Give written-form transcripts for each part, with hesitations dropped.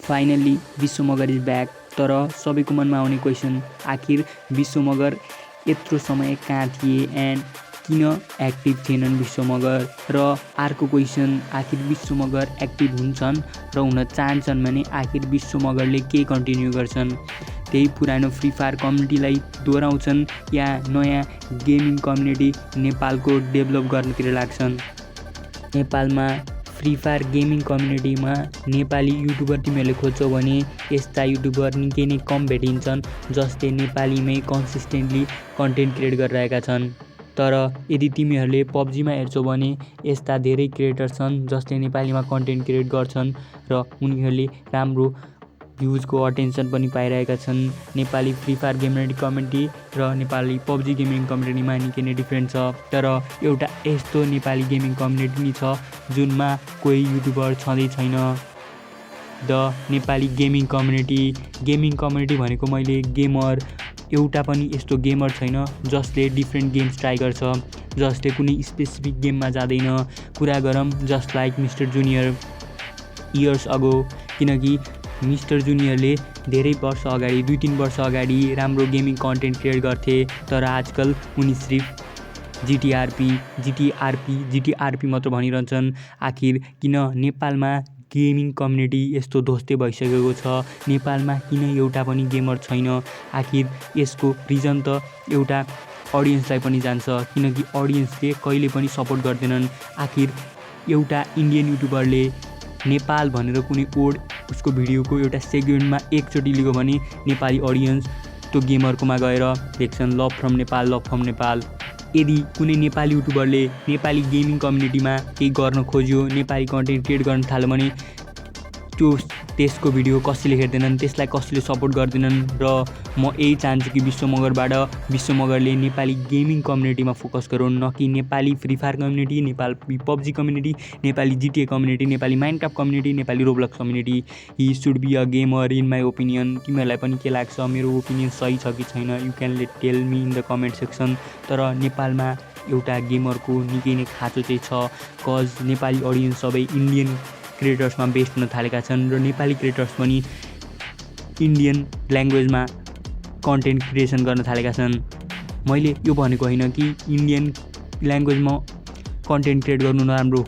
Finally विश्वमगर is back. तर सबैको मनमा आउने क्वेसन, आखिर विश्वमगर यत्रो समय कहाँ थिए एन्ड किन एक्टिभ थिएनन् विश्वमगर? र अर्को क्वेसन, आखिर विश्वमगर एक्टिभ हुन्छन् र हुन चाहन्छन् भने आखिर विश्वमगरले के कन्टिन्यू गर्छन्? त्यही पुरानो फ्री फायर कम्युनिटीलाई दोहोऱ्याउँछन् या नयाँ गेमिङ कम्युनिटी नेपालको डेभलप गर्नतिर लाग्छन्? नेपालमा फ्री फायर गेमिङ कम्युनिटीमा नेपाली युट्युबर तिमीहरूले खोज्छौ भने यस्ता युट्युबर निकै नै कम भेटिन्छन् जसले नेपालीमै कन्सिस्टेन्टली कन्टेन्ट क्रिएट गरिरहेका छन्। तर यदि तिमीहरूले पब्जीमा हेर्छौ भने यस्ता धेरै क्रिएटर छन् जसले नेपालीमा कन्टेन्ट क्रिएट गर्छन् र उनीहरूले राम्रो भ्युजको अटेन्सन पनि पाइरहेका छन्। Nepali Free Fire gaming community र नेपाली पब्जी गेमिङ कम्युनिटीमा निकै नै डिफ्रेन्ट छ। तर एउटा यस्तो नेपाली गेमिङ कम्युनिटी नि छ जुनमा कोही युट्युबर छँदै छैन, the Nepali gaming community. Gaming community भनेको मैले गेमर, एउटा पनि यस्तो गेमर छैन जसले डिफ्रेन्ट गेम्स ट्राई गर्छ, जसले कुनै स्पेसिफिक गेममा जाँदैन। कुरा गरौँ just like mister junior years ago, किनकि मिस्टर जुनियरले धेरै वर्ष अगाडि 2-3 वर्ष अगाडि राम्रो गेमिङ कन्टेन्ट क्रिएट गर्थे। तर आजकल उनी सिर्फ जिटिआरपी मात्र भनिरहन्छन्। आखिर किन नेपालमा गेमिङ कम्युनिटी यस्तो ध्वस्ते भइसकेको छ? नेपालमा किन एउटा पनि गेमर छैन? आखिर यसको रिजन त एउटा अडियन्सलाई पनि जान्छ, किनकि अडियन्सले कहिले पनि सपोर्ट गर्दैनन्। आखिर एउटा इन्डियन युट्युबरले नेपाल भनेर कुनै कोड उसको भिडियोको एउटा सेगमेन्टमा एकचोटि लियो भने नेपाली अडियन्स त्यो गेमरकोमा गएर लेख्छन् लभ फ्रम नेपाल। यदि कुनै नेपाली युट्युबरले नेपाली गेमिङ कम्युनिटीमा केही गर्न खोज्यो, नेपाली कन्टेन्ट क्रिएट गर्न थाल्यो भने त्यसको भिडियो कसैले हेर्दैनन्, त्यसलाई कसैले सपोर्ट गर्दैनन्। र म यही चाहन्छु कि विश्वमगरले नेपाली गेमिङ कम्युनिटीमा फोकस गरून्, न कि Nepali Free Fire community, Nepali PUBG community, Nepali GTA community, Nepali Minecraft community, Nepali Roblox community. He should be a gamer in my opinion. तिमीहरूलाई पनि के लाग्छ? मेरो ओपिनियन सही छ कि छैन? You can tell me in the comment section. तर नेपालमा एउटा गेमरको निकै नै खाँचो चाहिँ छ, कज नेपाली अडियन्स सबै इन्डियन क्रिएटर्समा बेस्ट हुन थालेका छन् र नेपाली क्रिएटर्स पनि इन्डियन ल्याङ्ग्वेजमा कन्टेन्ट क्रिएसन गर्न थालेका छन्। मैले यो भनेको होइन कि इन्डियन ल्याङ्ग्वेजमा कन्टेन्ट क्रिएट गर्नु नराम्रो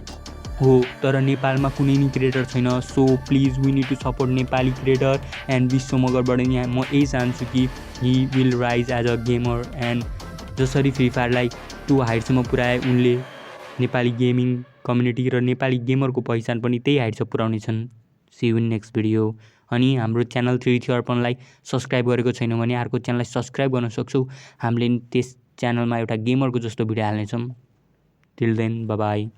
हो, तर नेपालमा कुनै नि क्रिएटर छैन। So please we need to support Nepali creator and विश्वमगरबाट यहाँ म यही चाहन्छु कि he will rise as a gamer and जसरी फ्री फायरलाई त्यो हाइटसम्म पुर्याए उनले नेपाली गेमिङ कम्युनिटी र नेपाली गेमरको पहिचान पनि त्यही हाइटसम्म पुर्याउनेछन्। See you in next video. अनि हाम्रो च्यानल 3 अर्पणलाई सब्सक्राइब गरेको छैनौँ भने अर्को च्यानललाई सब्सक्राइब गर्न सक्छौ। हामीले त्यस च्यानलमा एउटा गेमरको जस्तो भिडियो हाल्नेछौँ। Till then bye by.